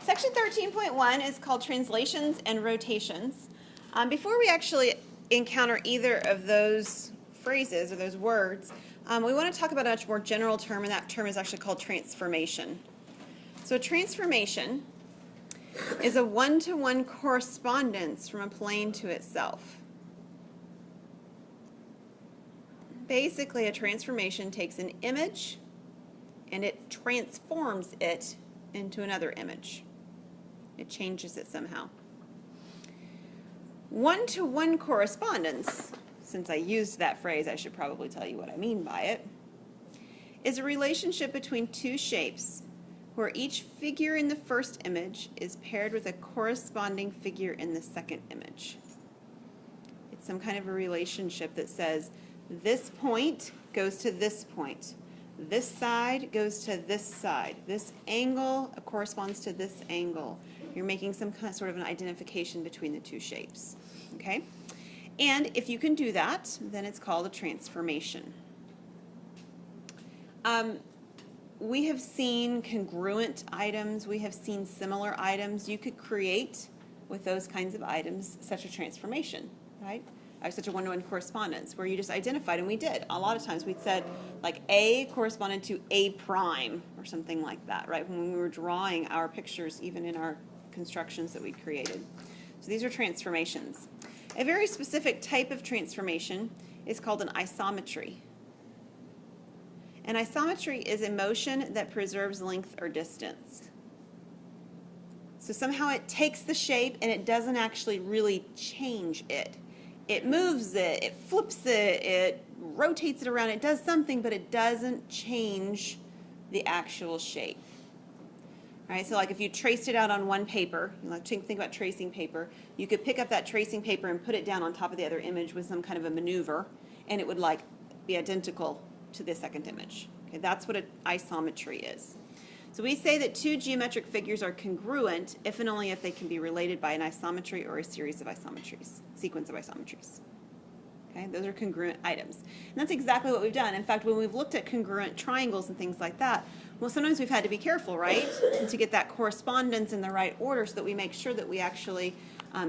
Section 13.1 is called translations and rotations. Before we actually encounter either of those phrases or those words, we want to talk about a much more general term, and that term is actually called transformation. So a transformation is a one-to-one correspondence from a plane to itself. Basically, a transformation takes an image and it transforms it into another image. It changes it somehow. One-to-one correspondence, since I used that phrase, I should probably tell you what I mean by it, is a relationship between two shapes where each figure in the first image is paired with a corresponding figure in the second image. It's some kind of a relationship that says this point goes to this point. This side goes to this side. This angle corresponds to this angle. You're making some kind of sort of an identification between the two shapes. Okay? And if you can do that, then it's called a transformation. We have seen congruent items. We have seen similar items. You could create, with those kinds of items, such a transformation, right? Such a one-to-one correspondence where you just identified, and we did. A lot of times we'd said, like, A corresponded to A prime or something like that, right? When we were drawing our pictures, even in our constructions that we created. So these are transformations. A very specific type of transformation is called an isometry. An isometry is a motion that preserves length or distance. So somehow it takes the shape and it doesn't actually really change it. It moves it, it flips it, it rotates it around, it does something, but it doesn't change the actual shape. All right, so like if you traced it out on one paper, you like think about tracing paper, you could pick up that tracing paper and put it down on top of the other image with some kind of a maneuver, and it would like be identical to the second image. Okay, that's what an isometry is. So we say that two geometric figures are congruent if and only if they can be related by an isometry or a series of isometries, sequence of isometries. Okay, those are congruent items. And that's exactly what we've done. In fact, when we've looked at congruent triangles and things like that, well, sometimes we've had to be careful, right, to get that correspondence in the right order so that we make sure that we actually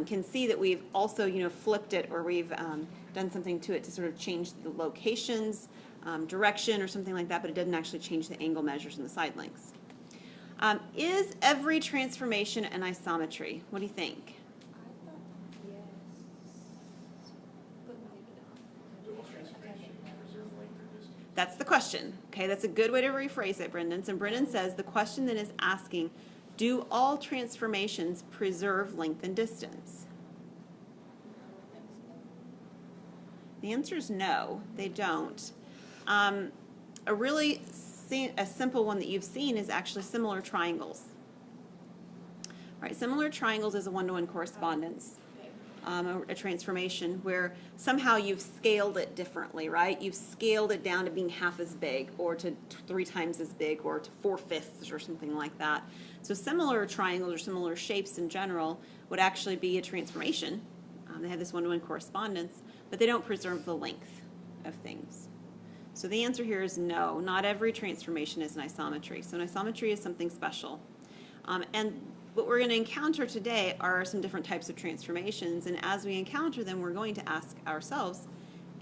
can see that we've also, flipped it, or we've done something to it to sort of change the locations, direction, or something like that, but it doesn't actually change the angle measures and the side lengths. Is every transformation an isometry? What do you think? That's the question. Okay, that's a good way to rephrase it, Brendan. So Brendan says the question then is asking, do all transformations preserve length and distance? The answer is no, they don't. A simple one that you've seen is actually similar triangles. All right, similar triangles is a one-to-one correspondence, a transformation where somehow you've scaled it differently, right? You've scaled it down to being half as big, or to 3 times as big, or to 4/5 or something like that. So similar triangles or similar shapes in general would actually be a transformation. They have this one-to-one correspondence, but they don't preserve the length of things. So the answer here is no, not every transformation is an isometry. So an isometry is something special. And what we're going to encounter today are some different types of transformations, and as we encounter them, we're going to ask ourselves,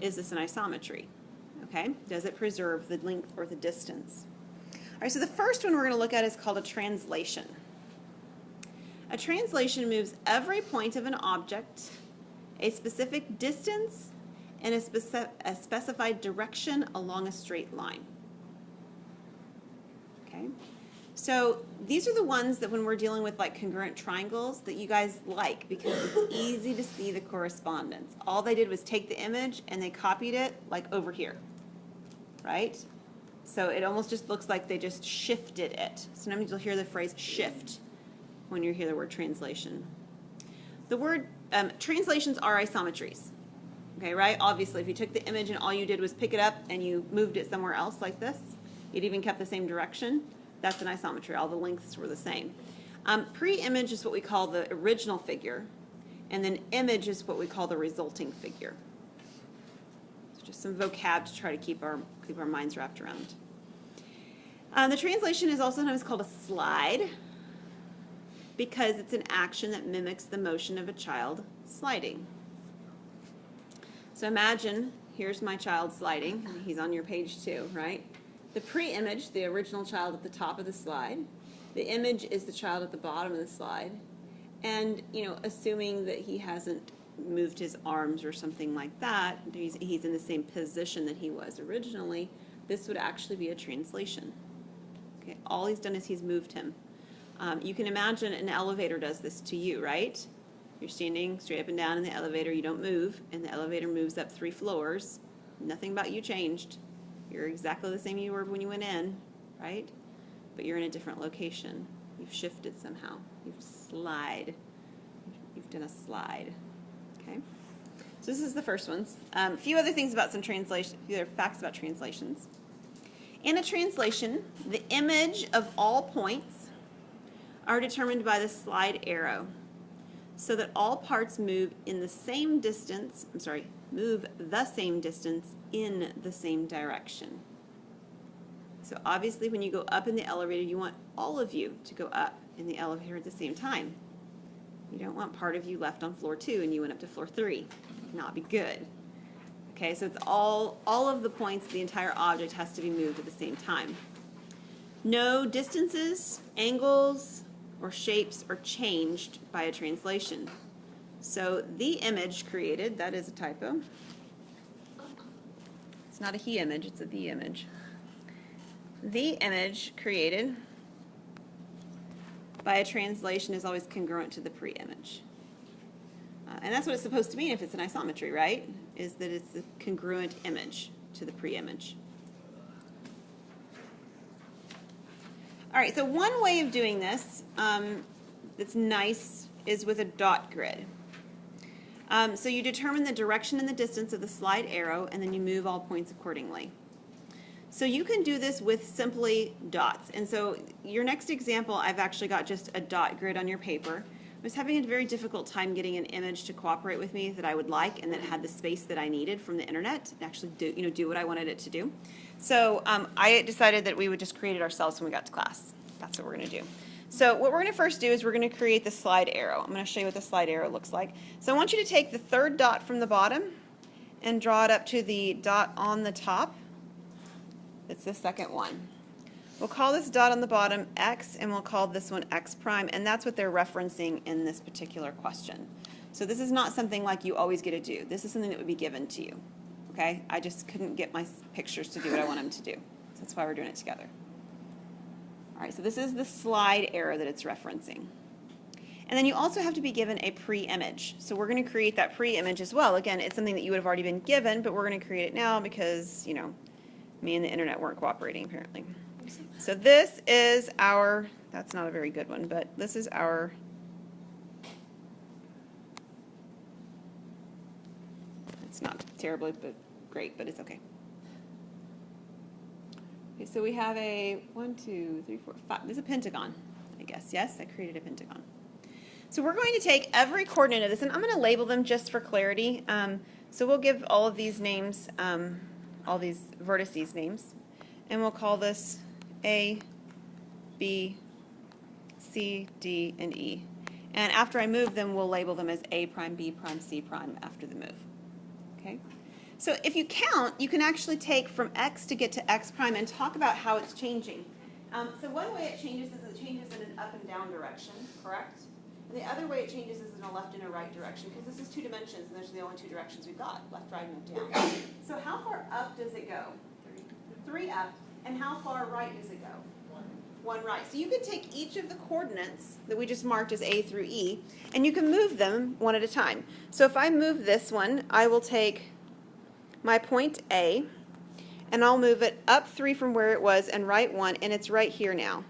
is this an isometry? Okay, does it preserve the length or the distance? All right, so the first one we're going to look at is called a translation. A translation moves every point of an object a specific distance and a specified direction along a straight line. Okay, so these are the ones that when we're dealing with like congruent triangles that you guys like, because it's easy to see the correspondence. All they did was take the image and they copied it like over here, right? So it almost just looks like they just shifted it. Sometimes you'll hear the phrase shift when you hear the word translation. The word translations are isometries. Okay, right? Obviously, if you took the image and all you did was pick it up and you moved it somewhere else like this, it even kept the same direction, that's an isometry. All the lengths were the same. Pre-image is what we call the original figure, and then image is what we call the resulting figure. So just some vocab to try to keep our minds wrapped around. The translation is also sometimes called a slide. because it's an action that mimics the motion of a child sliding. So imagine, here's my child sliding. He's on your page 2, right? The pre-image, the original child at the top of the slide. The image is the child at the bottom of the slide. And, you know, assuming that he hasn't moved his arms or something like that, he's in the same position that he was originally, this would actually be a translation. Okay, all he's done is he's moved him. You can imagine an elevator does this to you, right? You're standing straight up and down in the elevator, you don't move, and the elevator moves up 3 floors. Nothing about you changed. You're exactly the same you were when you went in, right? But you're in a different location. You've shifted somehow. You've done a slide. Okay? So this is the first one. A few other things about some translation, a few other facts about translations. In a translation, the image of all points are determined by the slide arrow, so that all parts move in the same distance, move the same distance in the same direction. So obviously when you go up in the elevator, you want all of you to go up in the elevator at the same time. You don't want part of you left on floor 2 and you went up to floor 3. Not be good. Okay, so it's all of the points, the entire object has to be moved at the same time. No distances, angles, or shapes are changed by a translation. So the image created, that is a typo. It's not a he image, it's a the image. The image created by a translation is always congruent to the pre-image. And that's what it's supposed to mean if it's an isometry, right? Is that it's a congruent image to the pre-image. All right, so one way of doing this that's nice is with a dot grid. So you determine the direction and the distance of the slide arrow, and then you move all points accordingly. So you can do this with simply dots. And so your next example, I've actually got just a dot grid on your paper. I was having a very difficult time getting an image to cooperate with me that I would like and that had the space that I needed from the internet to actually do what I wanted it to do. So I decided that we would just create it ourselves when we got to class. That's what we're going to do. So what we're going to first do is we're going to create the slide arrow. I'm going to show you what the slide arrow looks like. So I want you to take the third dot from the bottom and draw it up to the dot on the top. It's the second one. We'll call this dot on the bottom X, and we'll call this one X prime, and that's what they're referencing in this particular question. So this is not something like you always get to do. This is something that would be given to you. Okay? I just couldn't get my pictures to do what I want them to do. So that's why we're doing it together. All right, so this is the slide arrow that it's referencing. And then you also have to be given a pre-image. So we're going to create that pre-image as well. Again, it's something that you would have already been given, but we're going to create it now because, you know, me and the internet weren't cooperating apparently. So this is our, that's not a very good one, but this is our, it's not terribly but great, but it's okay. Okay, so we have a 1, 2, 3, 4, 5, there's a pentagon, I guess. Yes, I created a pentagon. So we're going to take every coordinate of this, and I'm going to label them just for clarity. So we'll give all of these names, all these vertices names, and we'll call this A, B, C, D, and E. And after I move them, we'll label them as A prime, B prime, C prime after the move. Okay? So if you count, you can actually take from X to get to X prime and talk about how it's changing. So one way it changes is it changes in an up and down direction, correct? And the other way it changes is in a left and a right direction, because this is 2 dimensions, and those are the only 2 directions we've got, left, right, and down. So how far up does it go? 3 up. And how far right does it go? 1 right. So you can take each of the coordinates that we just marked as A through E, and you can move them one at a time. So if I move this one, I will take my point A, and I'll move it up 3 from where it was and right 1, and it's right here now.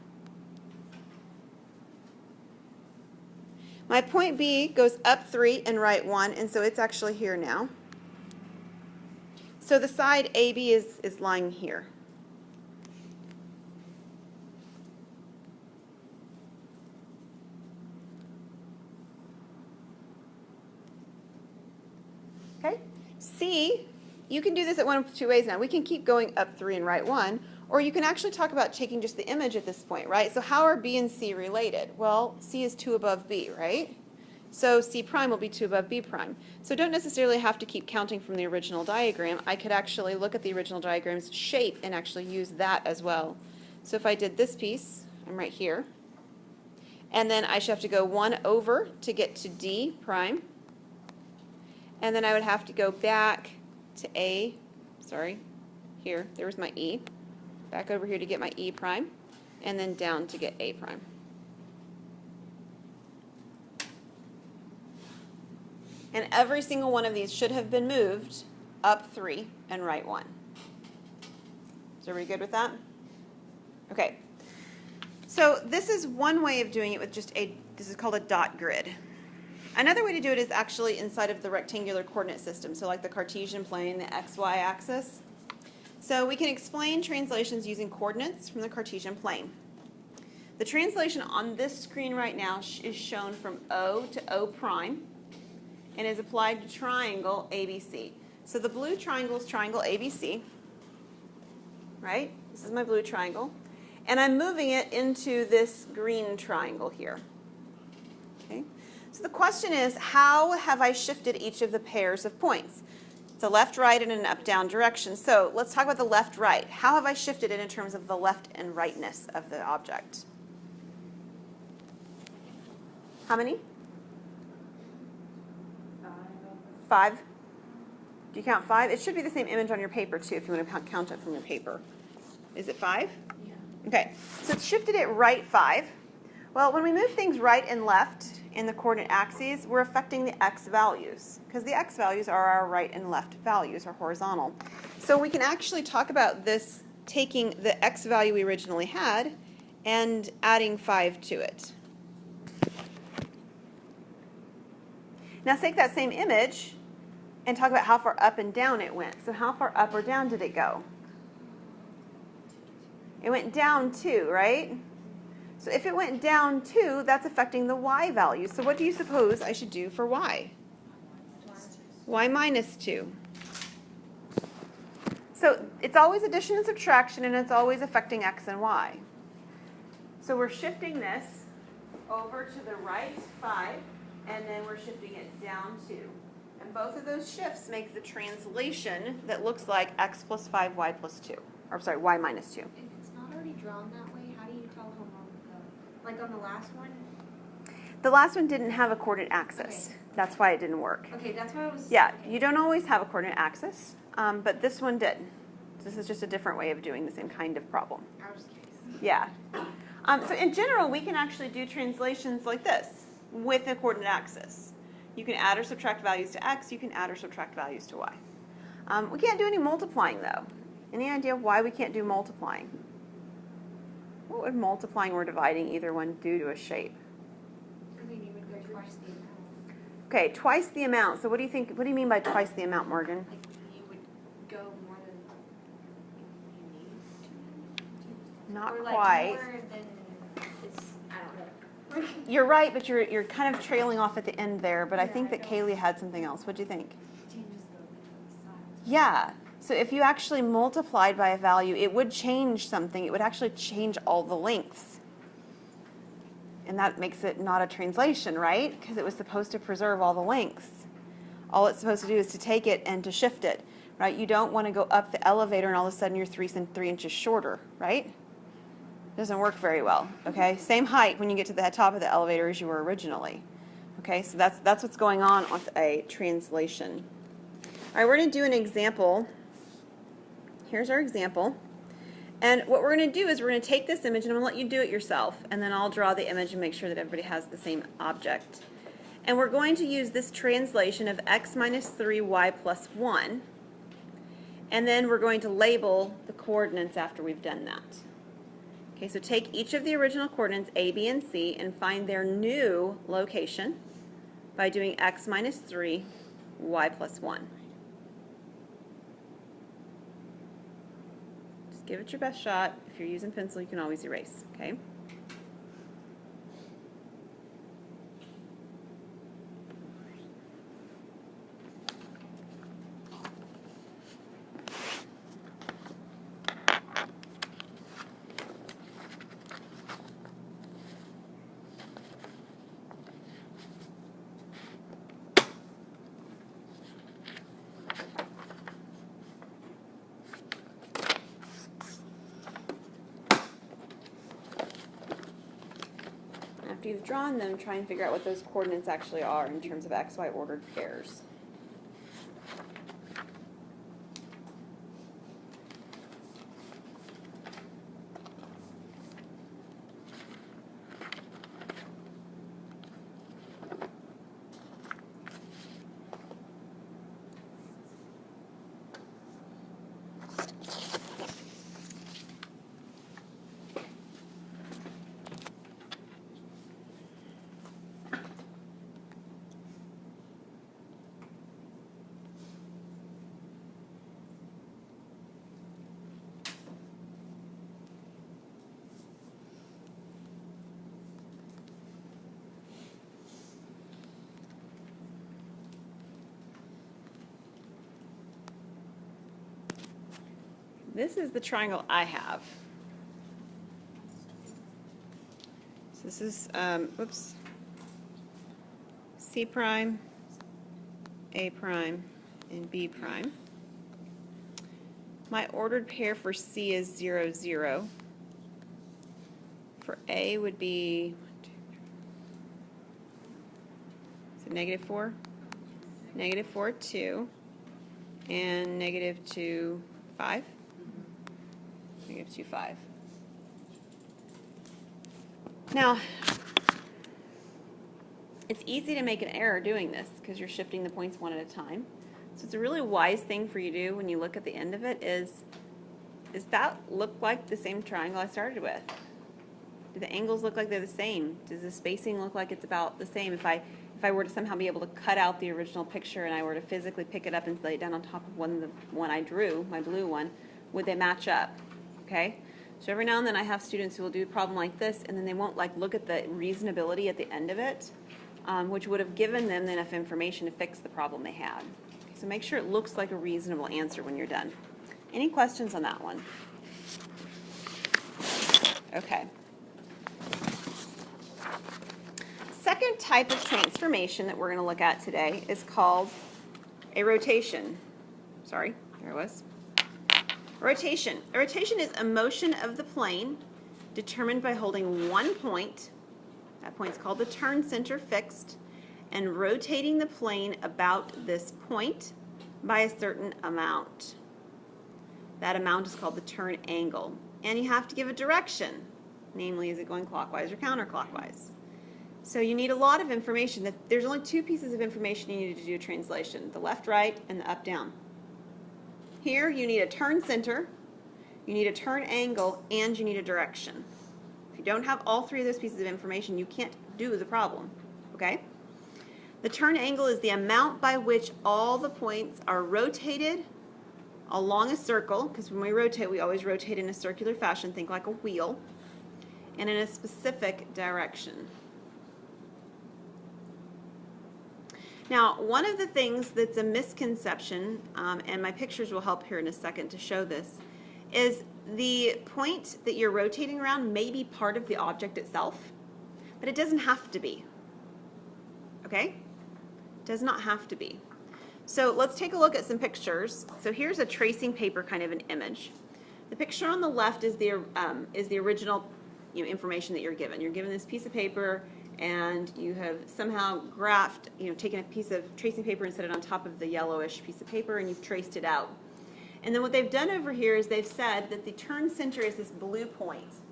My point B goes up 3 and right 1, and so it's actually here now. So the side AB is lying here. Okay? C, you can do this at one of 2 ways now. We can keep going up 3 and right 1, Or you can actually talk about taking just the image at this point, right? So how are B and C related? Well, C is 2 above B, right? So C prime will be 2 above B prime. So don't necessarily have to keep counting from the original diagram. I could actually look at the original diagram's shape and actually use that as well. So if I did this piece, I'm right here. And then I should have to go 1 over to get to D prime. And then I would have to go back to A, sorry, here, there's my E. Back over here to get my E prime, and then down to get A prime. And every single one of these should have been moved up 3 and right 1. So are we good with that? Okay. So this is one way of doing it with just this is called a dot grid. Another way to do it is actually inside of the rectangular coordinate system, so like the Cartesian plane, the XY axis. So we can explain translations using coordinates from the Cartesian plane. The translation on this screen right now is shown from O to O prime and is applied to triangle ABC. So the blue triangle is triangle ABC, right? This is my blue triangle. And I'm moving it into this green triangle here. Okay? So the question is, how have I shifted each of the pairs of points? It's a left, right, and an up, down direction. So let's talk about the left, right. How have I shifted it in terms of the left and rightness of the object? How many? 5. Do you count 5? It should be the same image on your paper too if you want to count it from your paper. Is it 5? Yeah. Okay, so it's shifted it right 5. Well, when we move things right and left in the coordinate axes, we're affecting the x values, because the x values are our right and left values, or horizontal. So we can actually talk about this taking the x value we originally had and adding 5 to it. Now take that same image and talk about how far up and down it went. So how far up or down did it go? It went down 2, right? So if it went down 2, that's affecting the y value. So what do you suppose I should do for y? Y minus 2. So it's always addition and subtraction, and it's always affecting x and y. So we're shifting this over to the right 5, and then we're shifting it down 2. And both of those shifts make the translation that looks like x plus 5, y plus 2. Or sorry, y minus 2. If it's not already drawn that way, how do you tell how long to go? Like on the last one? The last one didn't have a coordinate axis. Okay. That's why it didn't work. Okay, that's what I was... Yeah, okay. you don't always have a coordinate axis, but this one did. This is just a different way of doing the same kind of problem. I was just curious. Yeah. So in general, we can actually do translations like this with a coordinate axis. You can add or subtract values to x. You can add or subtract values to y. We can't do any multiplying, though. Any idea why we can't do multiplying? What would multiplying or dividing either one do to a shape? I mean, you would go twice the amount. Okay, twice the amount. So what do you think? What do you mean by twice the amount, Morgan? Like, you would go more than you need to. Not or like quite. more than this, I don't know. You're right, but you're kind of trailing off at the end there. But I Yeah, think I that know. Kaylee had something else. What do you think? Changes the size. Yeah. So if you actually multiplied by a value, it would change something. It would actually change all the lengths. And that makes it not a translation, right? Because it was supposed to preserve all the lengths. All it's supposed to do is to take it and to shift it, right? You don't want to go up the elevator and all of a sudden you're 3 inches shorter, right? Doesn't work very well, okay? Same height when you get to the top of the elevator as you were originally. Okay, so that's what's going on with a translation. All right, we're going to do an example. Here's our example. And what we're going to do is we're going to take this image, and I'm going to let you do it yourself, and then I'll draw the image and make sure that everybody has the same object. And we're going to use this translation of x minus 3, y plus 1, and then we're going to label the coordinates after we've done that. Okay, so take each of the original coordinates, a, b, and c, and find their new location by doing x minus 3, y plus 1. Give it your best shot. If you're using pencil, you can always erase, okay? after you've drawn them, try and figure out what those coordinates actually are in terms of x, y ordered pairs. This is the triangle I have. So this is, whoops, C prime, A prime, and B prime. My ordered pair for C is 0, 0. For A would be, so -4, -4, 2, and -2, 5. -2, 5. Now, it's easy to make an error doing this because you're shifting the points one at a time. So it's a really wise thing for you to do when you look at the end of it is that look like the same triangle I started with? Do the angles look like they're the same? Does the spacing look like it's about the same? If I were to somehow be able to cut out the original picture and I were to physically pick it up and lay it down on top of the one I drew, my blue one, would they match up? Okay? So every now and then I have students who will do a problem like this and then they won't look at the reasonability at the end of it, which would have given them enough information to fix the problem they had. So make sure it looks like a reasonable answer when you're done. Any questions on that one? Okay. Second type of transformation that we're going to look at today is called a rotation. Sorry, there it was. Rotation. A rotation is a motion of the plane determined by holding one point, that point's called the turn center fixed, and rotating the plane about this point by a certain amount. That amount is called the turn angle. And you have to give a direction, namely, is it going clockwise or counterclockwise? So you need a lot of information. There's only two pieces of information you need to do a translation, the left, right, and the up, down. Here you need a turn center, you need a turn angle, and you need a direction. If you don't have all three of those pieces of information, you can't do the problem, okay? The turn angle is the amount by which all the points are rotated along a circle, because when we rotate, we always rotate in a circular fashion, think like a wheel, and in a specific direction. Now, one of the things that's a misconception, and my pictures will help here in a second to show this, is the point that you're rotating around may be part of the object itself, but it doesn't have to be. Okay? It does not have to be. So let's take a look at some pictures. So here's a tracing paper kind of an image. The picture on the left is the original information that you're given. You're given this piece of paper, and you have somehow graphed, taken a piece of tracing paper and set it on top of the yellowish piece of paper, and you've traced it out. And then what they've done over here is they've said that the turn center is this blue point.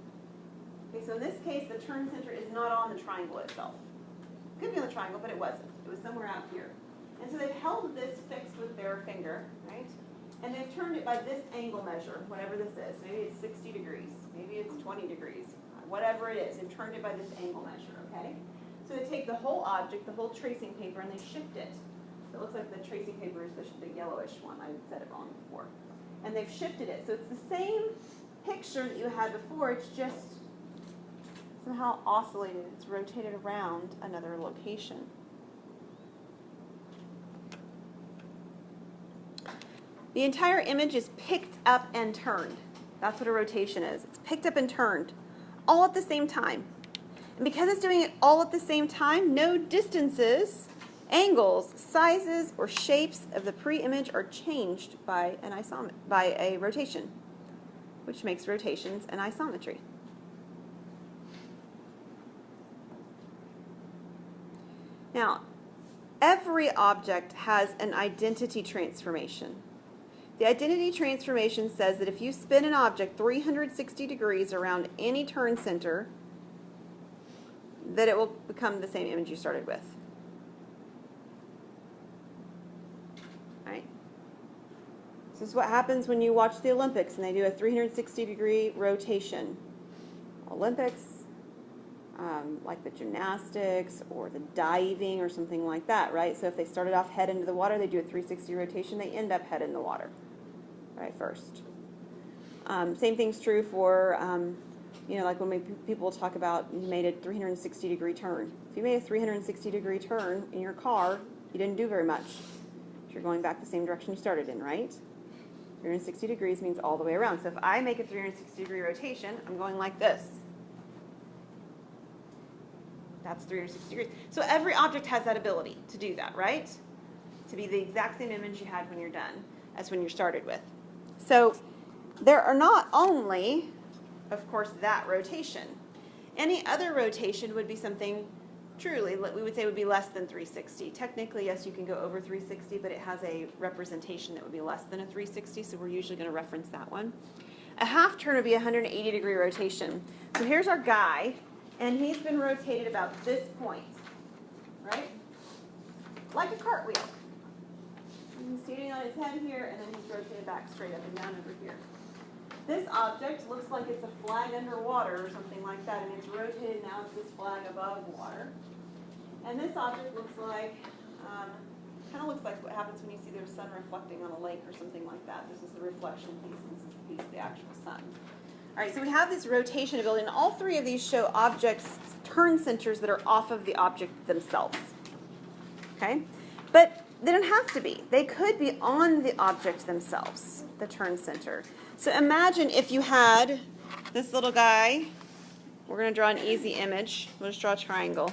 Okay, so in this case, the turn center is not on the triangle itself. It could be on the triangle, but it wasn't. It was somewhere out here. And so they've held this fixed with their finger, right? And they've turned it by this angle measure, whatever this is. Maybe it's 60 degrees. Maybe it's 20 degrees. Whatever it is, they've turned it by this angle measure, okay? So they take the whole object, the whole tracing paper, and they shift it. So it looks like the tracing paper is the yellowish one. I said it wrong before. And they've shifted it. So it's the same picture that you had before. It's just somehow oscillated. It's rotated around another location. The entire image is picked up and turned. That's what a rotation is. It's picked up and turned, all at the same time. And because it's doing it all at the same time, no distances, angles, sizes, or shapes of the pre-image are changed by a rotation, which makes rotations an isometry. Now, every object has an identity transformation. The identity transformation says that if you spin an object 360 degrees around any turn center, that it will become the same image you started with. Right? This is what happens when you watch the Olympics and they do a 360-degree rotation. Olympics, like the gymnastics or the diving or something like that, right? So if they started off head into the water, they do a 360 rotation, they end up head in the water, right, first. Same thing's true for, like when people talk about you made a 360-degree turn. If you made a 360-degree turn in your car, you didn't do very much. You're going back the same direction you started in, right? 360 degrees means all the way around. So if I make a 360-degree rotation, I'm going like this. That's 360 degrees. So every object has that ability to do that, right? To be the exact same image you had when you're done as when you started with. So there are not only, of course, that rotation. Any other rotation would be something truly, we would say would be less than 360. Technically, yes, you can go over 360, but it has a representation that would be less than a 360, so we're usually going to reference that one. A half turn would be a 180-degree rotation. So here's our guy, and he's been rotated about this point, right? Like a cartwheel. He's standing on his head here, and then he's rotated back straight up and down over here. This object looks like it's a flag underwater or something like that, and it's rotated now it's this flag above water. And this object looks like, kind of looks like what happens when you see the sun reflecting on a lake or something like that. This is the reflection piece, and this is the piece of the actual sun. All right, so we have this rotation ability, and all three of these show objects' turn centers that are off of the object themselves. Okay? But they don't have to be. They could be on the object themselves, the turn center. So imagine if you had this little guy. We're going to draw an easy image. We'll just draw a triangle.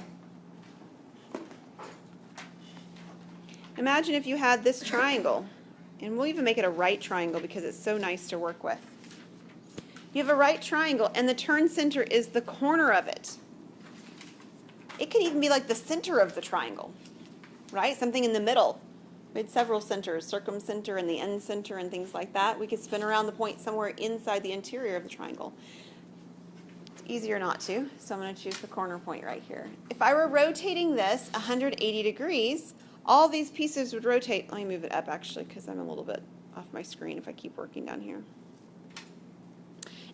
Imagine if you had this triangle. And we'll even make it a right triangle because it's so nice to work with. You have a right triangle, and the turn center is the corner of it. It could even be like the center of the triangle, right? Something in the middle. We had several centers, circumcenter and the end center and things like that. We could spin around the point somewhere inside the interior of the triangle. It's easier not to, so I'm going to choose the corner point right here. If I were rotating this 180 degrees, all these pieces would rotate. Let me move it up actually because I'm a little bit off my screen if I keep working down here.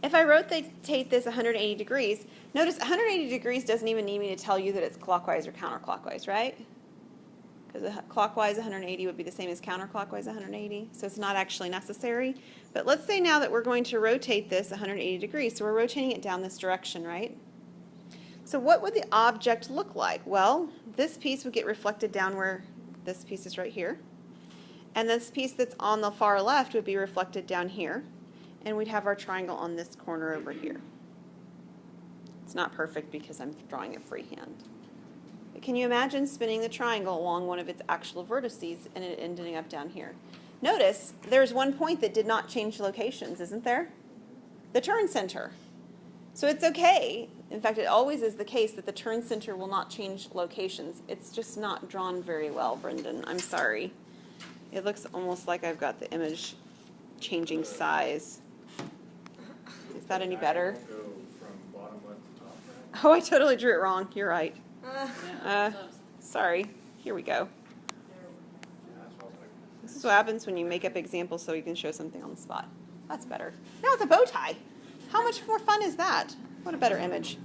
If I rotate this 180 degrees, notice 180 degrees doesn't even need me to tell you that it's clockwise or counterclockwise, right? Because clockwise 180 would be the same as counterclockwise 180, so it's not actually necessary. But let's say now that we're going to rotate this 180 degrees, so we're rotating it down this direction, right? So what would the object look like? Well, this piece would get reflected down where this piece is right here. And this piece that's on the far left would be reflected down here. And we'd have our triangle on this corner over here. It's not perfect because I'm drawing it freehand. But can you imagine spinning the triangle along one of its actual vertices and it ending up down here? Notice there's one point that did not change locations, isn't there? The turn center. So it's okay. In fact, it always is the case that the turn center will not change locations. It's just not drawn very well, Brendan. I'm sorry. It looks almost like I've got the image changing size. Is that any better? Go from bottom left to top right. Oh, I totally drew it wrong. You're right. Yeah, Sorry. Here we go. Yeah, that's what I was like. This is what happens when you make up examples so you can show something on the spot. That's better. Now it's a bow tie. How much more fun is that? What a better image.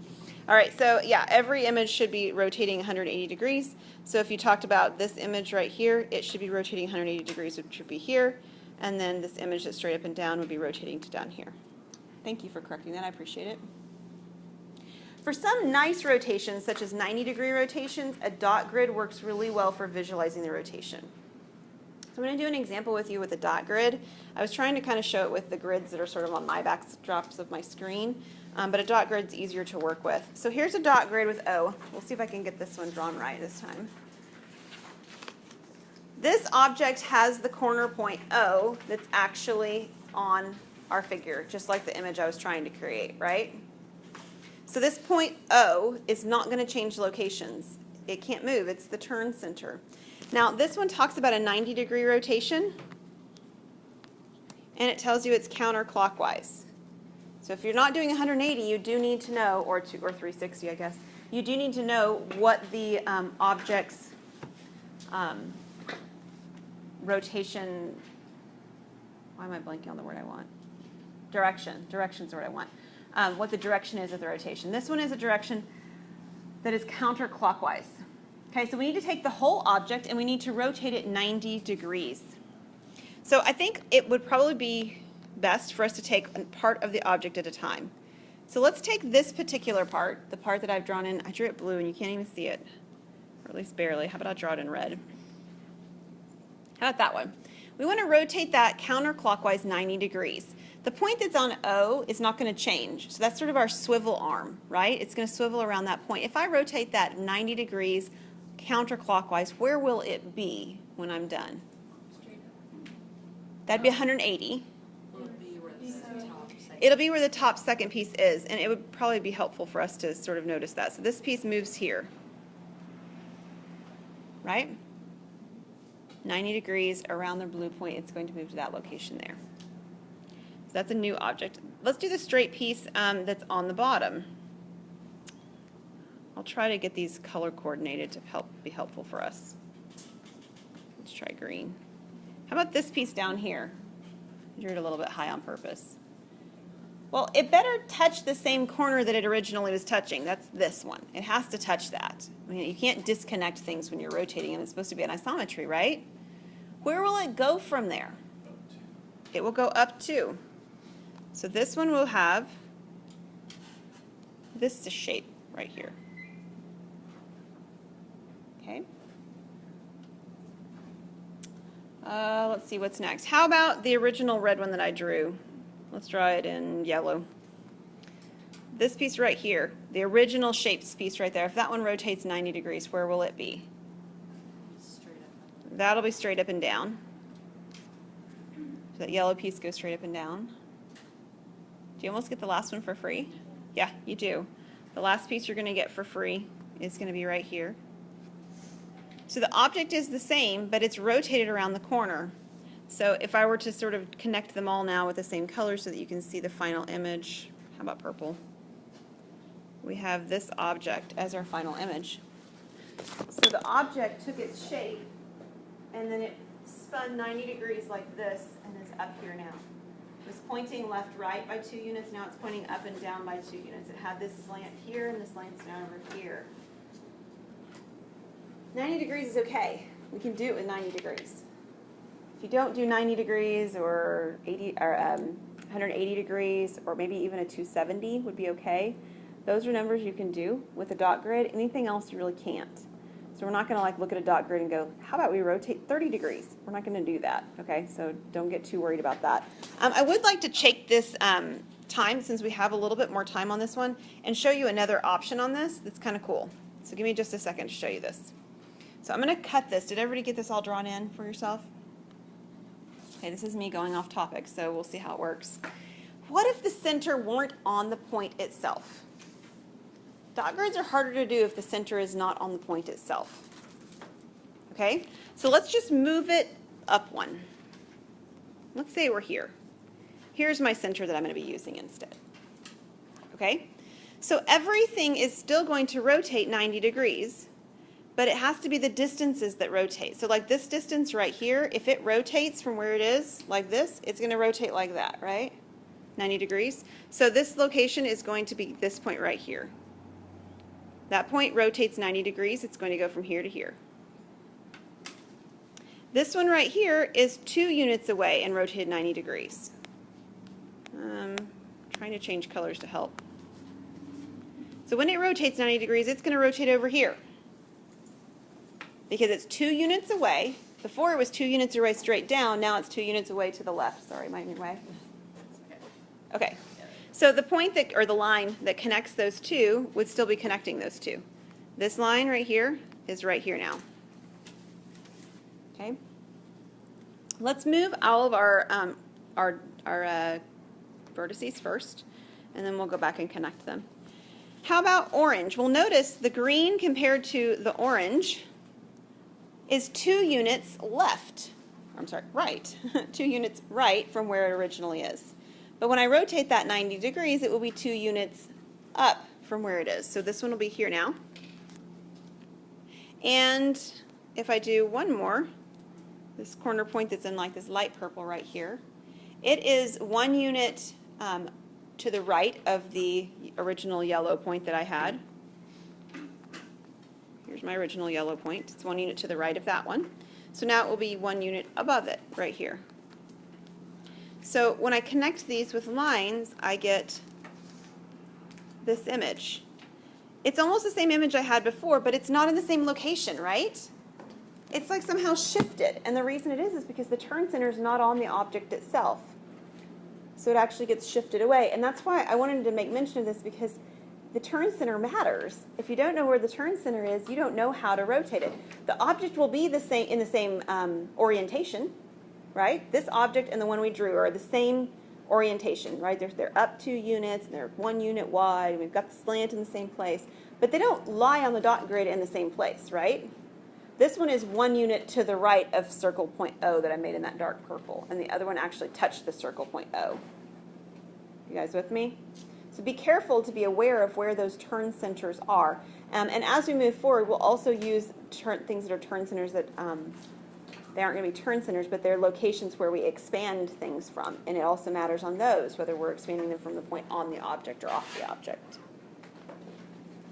All right, so yeah, every image should be rotating 180 degrees. So if you talked about this image right here, it should be rotating 180 degrees, which would be here. And then this image that's straight up and down would be rotating to down here. Thank you for correcting that. I appreciate it. For some nice rotations, such as 90-degree rotations, a dot grid works really well for visualizing the rotation. So I'm going to do an example with you with a dot grid. I was trying to kind of show it with the grids that are sort of on my backdrops of my screen, but a dot grid's easier to work with. So here's a dot grid with O. We'll see if I can get this one drawn right this time. This object has the corner point O that's actually on our figure, just like the image I was trying to create, right? So this point O is not going to change locations. it can't move. It's the turn center. Now, this one talks about a 90-degree rotation, and it tells you it's counterclockwise. So if you're not doing 180, you do need to know, or 360, I guess, you do need to know what the object's rotation, why am I blanking on the word I want? Direction's the word I want. What the direction is of the rotation. This one is a direction that is counterclockwise. Okay, so we need to take the whole object and we need to rotate it 90 degrees. So I think it would probably be best for us to take a part of the object at a time. So let's take this particular part, the part that I've drawn in. I drew it blue and you can't even see it, or at least barely. How about I draw it in red? How about that one? We want to rotate that counterclockwise 90 degrees. The point that's on O is not going to change. So that's sort of our swivel arm, right? It's going to swivel around that point. If I rotate that 90 degrees counterclockwise, where will it be when I'm done? Straight up. That'd be 180. Will it be where the top second? It'll be where the top second piece is, and it would probably be helpful for us to sort of notice that. So this piece moves here, right? 90 degrees around the blue point, it's going to move to that location there. So that's a new object. Let's do the straight piece that's on the bottom. I'll try to get these color coordinated to be helpful for us. Let's try green. How about this piece down here? I drew it a little bit high on purpose. Well, it better touch the same corner that it originally was touching. That's this one. It has to touch that. I mean, you can't disconnect things when you're rotating, and it's supposed to be an isometry, right? Where will it go from there? It will go up 2. So this one will have this shape right here. Okay. Let's see what's next. How about the original red one that I drew? Let's draw it in yellow. This piece right here, the original shapes piece right there, if that one rotates 90 degrees, where will it be? Straight up. That'll be straight up and down. So that yellow piece goes straight up and down. Do you almost get the last one for free? Yeah, you do. The last piece you're going to get for free is going to be right here. So the object is the same, but it's rotated around the corner. So if I were to sort of connect them all now with the same color so that you can see the final image, how about purple? We have this object as our final image. So the object took its shape and then it spun 90 degrees like this and is up here now. It was pointing left, right by 2 units. Now it's pointing up and down by 2 units. It had this slant here and this slant's down over here. 90 degrees is okay. We can do it with 90 degrees. If you don't do 90 degrees or 180 degrees or maybe even a 270 would be okay. Those are numbers you can do with a dot grid. Anything else you really can't. So we're not going to like look at a dot grid and go, how about we rotate 30 degrees? We're not going to do that. Okay, so don't get too worried about that. I would like to take this time, since we have a little bit more time on this one, and show you another option on this that's kind of cool. So give me just a second to show you this. So I'm going to cut this. Did everybody get this all drawn in for yourself? Okay, this is me going off topic, so we'll see how it works. What if the center weren't on the point itself? Dot grids are harder to do if the center is not on the point itself. Okay, so let's just move it up 1. Let's say we're here. Here's my center that I'm going to be using instead. Okay, so everything is still going to rotate 90 degrees, but it has to be the distances that rotate. So like this distance right here, if it rotates from where it is, like this, it's going to rotate like that, right? 90 degrees. So this location is going to be this point right here. That point rotates 90 degrees. It's going to go from here to here. This one right here is 2 units away and rotated 90 degrees. Trying to change colors to help. So when it rotates 90 degrees, it's going to rotate over here. Because it's 2 units away. Before it was 2 units away straight down. Now it's 2 units away to the left. Sorry, am I in your way? Okay. So the point that, or the line that connects those two would still be connecting those two. This line right here is right here now. Okay. Let's move all of our vertices first, and then we'll go back and connect them. How about orange? Well, notice the green compared to the orange is 2 units left. I'm sorry, right. 2 units right from where it originally is. But when I rotate that 90 degrees, it will be 2 units up from where it is. So this one will be here now. And if I do one more, this corner point that's in like this light purple right here, it is 1 unit to the right of the original yellow point that I had. Here's my original yellow point. It's 1 unit to the right of that one. So now it will be 1 unit above it right here. So when I connect these with lines, I get this image. It's almost the same image I had before, but it's not in the same location, right? It's like somehow shifted. And the reason it is because the turn center is not on the object itself. So it actually gets shifted away. And that's why I wanted to make mention of this, because the turn center matters. If you don't know where the turn center is, you don't know how to rotate it. The object will be the same in the same orientation, right? This object and the one we drew are the same orientation, right? They're up 2 units, and they're 1 unit wide, and we've got the slant in the same place. But they don't lie on the dot grid in the same place, right? This one is 1 unit to the right of circle point O that I made in that dark purple, and the other one actually touched the circle point O. You guys with me? So be careful to be aware of where those turn centers are. And as we move forward, we'll also use things that are turn centers that they aren't going to be turn centers, but they're locations where we expand things from. And it also matters on those, whether we're expanding them from the point on the object or off the object.